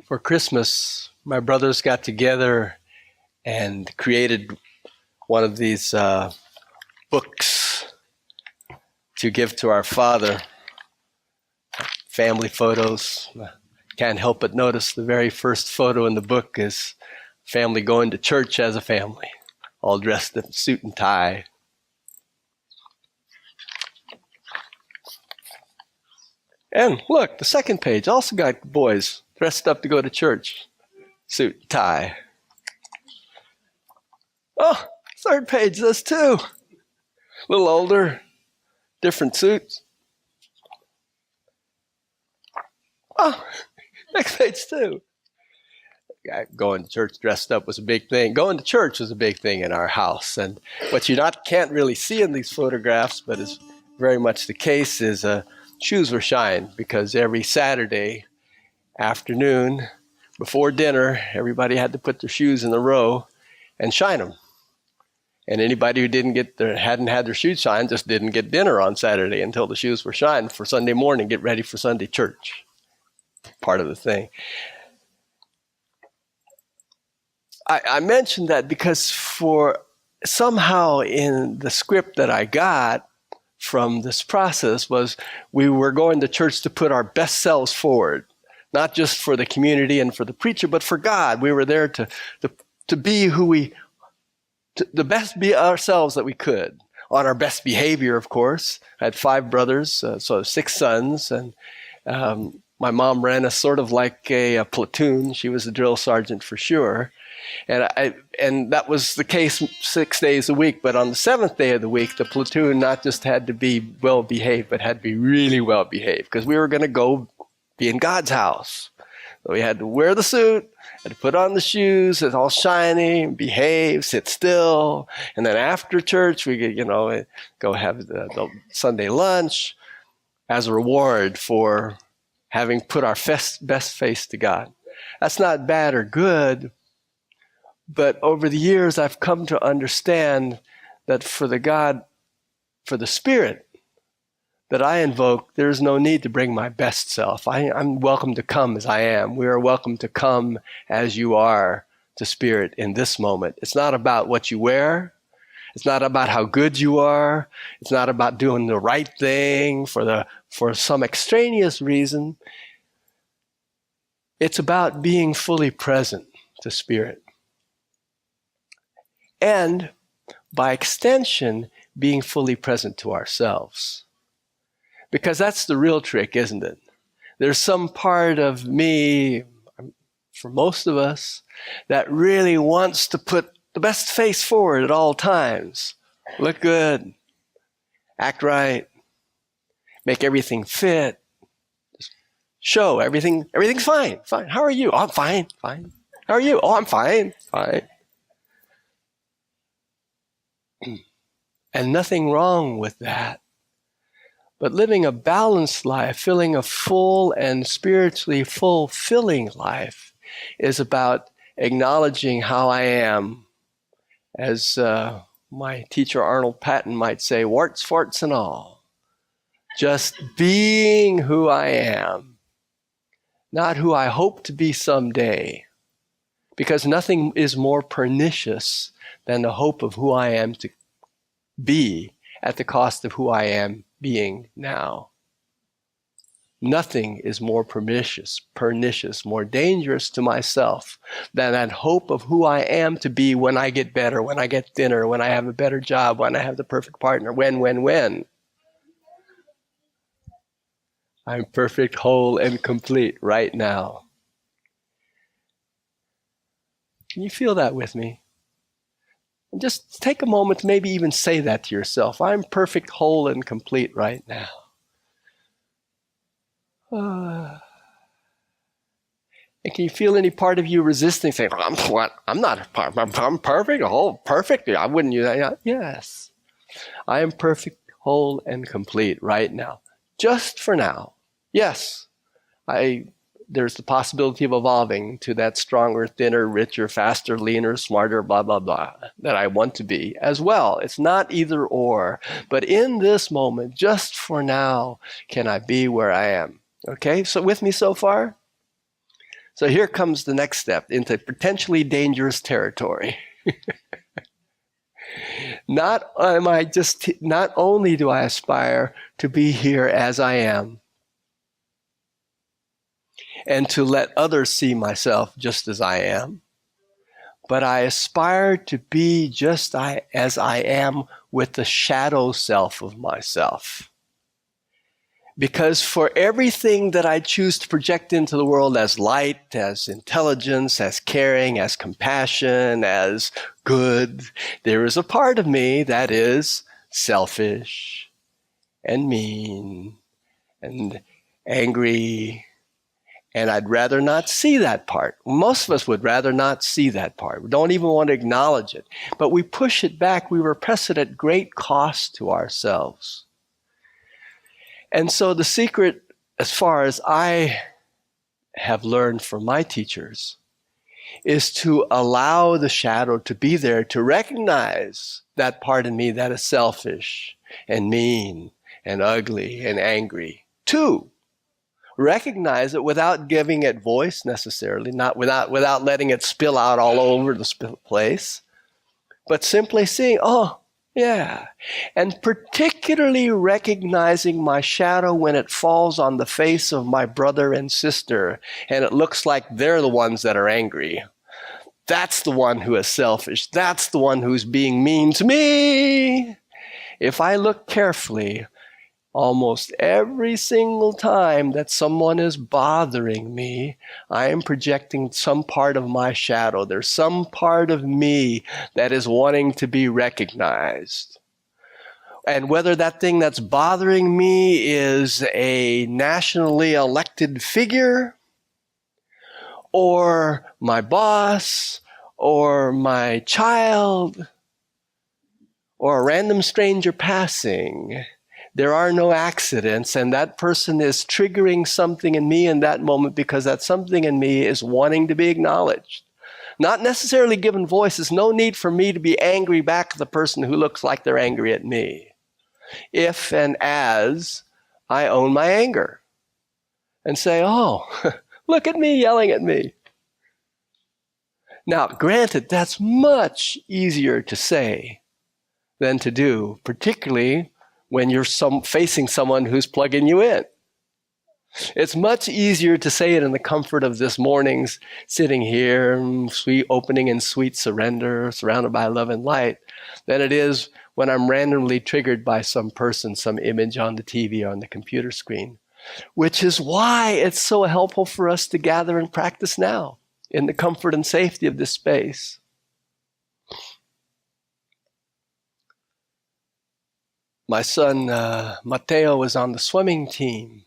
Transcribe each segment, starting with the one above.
For Christmas, my brothers got together and created one of these books to give to our father. Family photos. Can't help but notice the very first photo in the book is family going to church as a family, all dressed in suit and tie. And look, the second page also got boys dressed up to go to church, suit and tie. Oh, third page does too. A little older, different suits. Oh, next page too. Going to church dressed up was a big thing. Going to church was a big thing in our house. And what you can't really see in these photographs, but is very much the case, is shoes were shined, because every Saturday afternoon before dinner, everybody had to put their shoes in a row and shine them. And anybody who hadn't had their shoes shined just didn't get dinner on Saturday until the shoes were shined for Sunday morning, get ready for Sunday church. Part of the thing. I mentioned that because for somehow in the script that I got from this process was we were going to church to put our best selves forward, not just for the community and for the preacher, but for God. We were there to be the best be ourselves that we could, on our best behavior, of course. I had 5 brothers, so 6 sons, and my mom ran us sort of like a platoon. She was a drill sergeant for sure. And that was the case 6 days a week. But on the 7th day of the week, the platoon not just had to be well behaved, but had to be really well behaved, because we were going to go be in God's house. So we had to wear the suit, had to put on the shoes, it's all shiny, behave, sit still. And then after church, we could, go have the Sunday lunch as a reward for having put our best face to God. That's not bad or good, but over the years I've come to understand that for the Spirit that I invoke, there's no need to bring my best self. I'm welcome to come as I am. We are welcome to come as you are to Spirit in this moment. It's not about what you wear. It's not about how good you are. It's not about doing the right thing for some extraneous reason. It's about being fully present to Spirit. And by extension, being fully present to ourselves. Because that's the real trick, isn't it? There's some part of me, for most of us, that really wants to put the best face forward at all times. Look good, act right, make everything fit, show everything's fine. How are you? Oh, I'm fine. How are you? Oh, I'm fine. And nothing wrong with that. But living a balanced life, filling a full and spiritually fulfilling life, is about acknowledging how I am. As my teacher Arnold Patton might say, warts, farts, and all. Just being who I am, not who I hope to be someday. Because nothing is more pernicious than the hope of who I am to be at the cost of who I am being now. Nothing is more pernicious, more dangerous to myself than that hope of who I am to be when I get better, when I get thinner, when I have a better job, when I have the perfect partner, when. I'm perfect, whole, and complete right now. Can you feel that with me? And just take a moment to maybe even say that to yourself. I'm perfect, whole, and complete right now. And can you feel any part of you resisting, saying, I'm not I'm perfect, whole, perfect. I wouldn't use that. Yes. I am perfect, whole, and complete right now. Just for now. Yes. There's the possibility of evolving to that stronger, thinner, richer, faster, leaner, smarter, blah, blah, blah, that I want to be as well. It's not either or. But in this moment, just for now, can I be where I am? Okay, so with me so far? So here comes the next step into potentially dangerous territory. Not only do I aspire to be here as I am and to let others see myself just as I am, but I aspire to be just as I am with the shadow self of myself. Because for everything that I choose to project into the world as light, as intelligence, as caring, as compassion, as good, there is a part of me that is selfish and mean and angry. And I'd rather not see that part. Most of us would rather not see that part. We don't even want to acknowledge it. But we push it back. We repress it at great cost to ourselves. And so the secret, as far as I have learned from my teachers, is to allow the shadow to be there, to recognize that part in me that is selfish and mean and ugly and angry. To recognize it without giving it voice necessarily, not without letting it spill out all over the place, but simply seeing, oh, yeah, and particularly recognizing my shadow when it falls on the face of my brother and sister, and it looks like they're the ones that are angry. That's the one who is selfish. That's the one who's being mean to me. If I look carefully, almost every single time that someone is bothering me, I am projecting some part of my shadow. There's some part of me that is wanting to be recognized. And whether that thing that's bothering me is a nationally elected figure, or my boss, or my child, or a random stranger passing, there are no accidents, and that person is triggering something in me in that moment because that something in me is wanting to be acknowledged. Not necessarily given voice. There's no need for me to be angry back at the person who looks like they're angry at me. If and as I own my anger and say, oh, look at me yelling at me. Now, granted, that's much easier to say than to do, particularly when you're facing someone who's plugging you in. It's much easier to say it in the comfort of this morning's sitting here, sweet opening in sweet surrender, surrounded by love and light, than it is when I'm randomly triggered by some person, some image on the TV or on the computer screen. Which is why it's so helpful for us to gather and practice now in the comfort and safety of this space. My son, Mateo, was on the swimming team,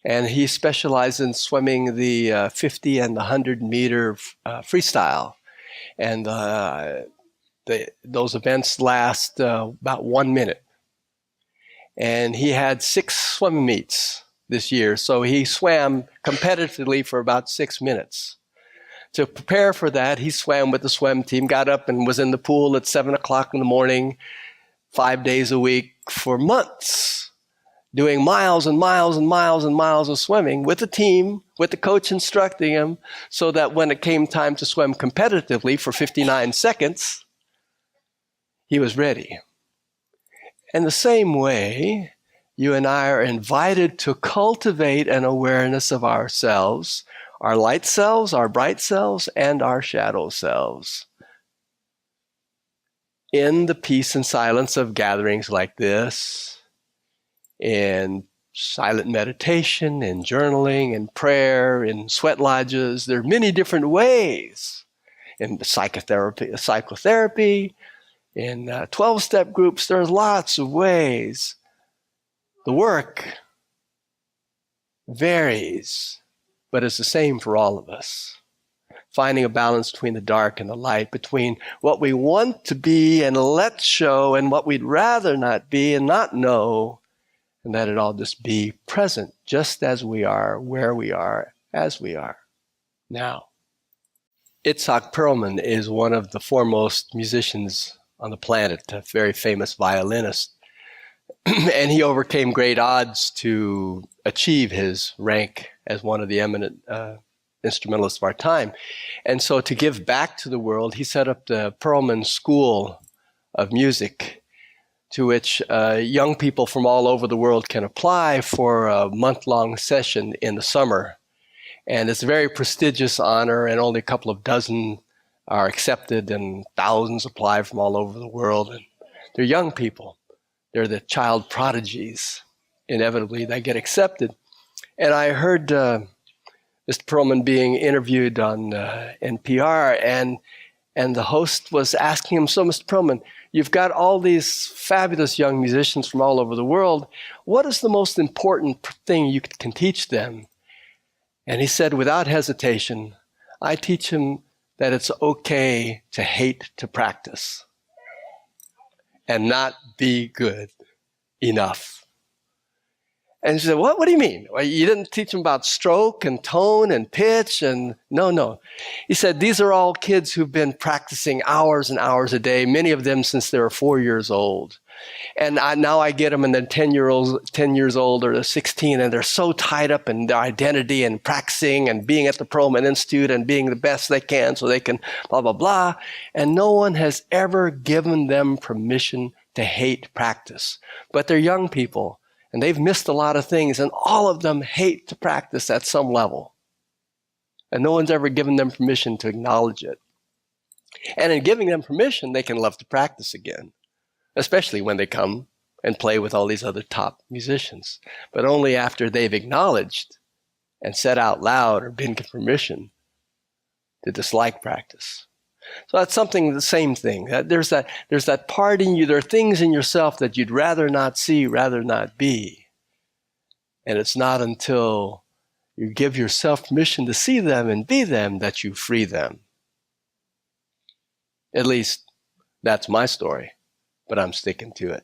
and he specialized in swimming the 50 and the 100-meter freestyle. And those events last about 1 minute. And he had 6 swim meets this year, so he swam competitively for about 6 minutes. To prepare for that, he swam with the swim team, got up and was in the pool at 7 o'clock in the morning, 5 days a week for months, doing miles and miles and miles and miles of swimming with the team, with the coach instructing him, so that when it came time to swim competitively for 59 seconds, he was ready. In the same way, you and I are invited to cultivate an awareness of ourselves, our light selves, our bright selves, and our shadow selves, in the peace and silence of gatherings like this, in silent meditation, in journaling, in prayer, in sweat lodges. There are many different ways. In psychotherapy, in 12-step groups, there's lots of ways. The work varies, but it's the same for all of us. Finding a balance between the dark and the light, between what we want to be and let show and what we'd rather not be and not know, and let it all just be present, just as we are, where we are, as we are. Now, Itzhak Perlman is one of the foremost musicians on the planet, a very famous violinist. And he overcame great odds to achieve his rank as one of the eminent instrumentalists of our time. And so to give back to the world, he set up the Perlman School of Music, to which young people from all over the world can apply for a month-long session in the summer. And it's a very prestigious honor, and only a couple of dozen are accepted, and thousands apply from all over the world. And they're young people. They're the child prodigies, inevitably, that get accepted. And I heard Mr. Perlman being interviewed on NPR, and the host was asking him, so Mr. Perlman, you've got all these fabulous young musicians from all over the world. What is the most important thing you can teach them? And he said, without hesitation, I teach them that it's okay to hate to practice and not be good enough. And he said, what do you mean? Well, you didn't teach them about stroke and tone and pitch? And no. He said, these are all kids who've been practicing hours and hours a day, many of them since they were 4 years old. And now I get them, and they're 10 years old, or they're 16, and they're so tied up in their identity and practicing and being at the Perlman Institute and being the best they can so they can blah, blah, blah. And no one has ever given them permission to hate practice. But they're young people, and they've missed a lot of things, and all of them hate to practice at some level. And no one's ever given them permission to acknowledge it. And in giving them permission, they can love to practice again, especially when they come and play with all these other top musicians. But only after they've acknowledged and said out loud or been given permission to dislike practice. So that's something, the same thing. There's that part in you, there are things in yourself that you'd rather not see, rather not be. And it's not until you give yourself permission to see them and be them that you free them. At least, that's my story, but I'm sticking to it.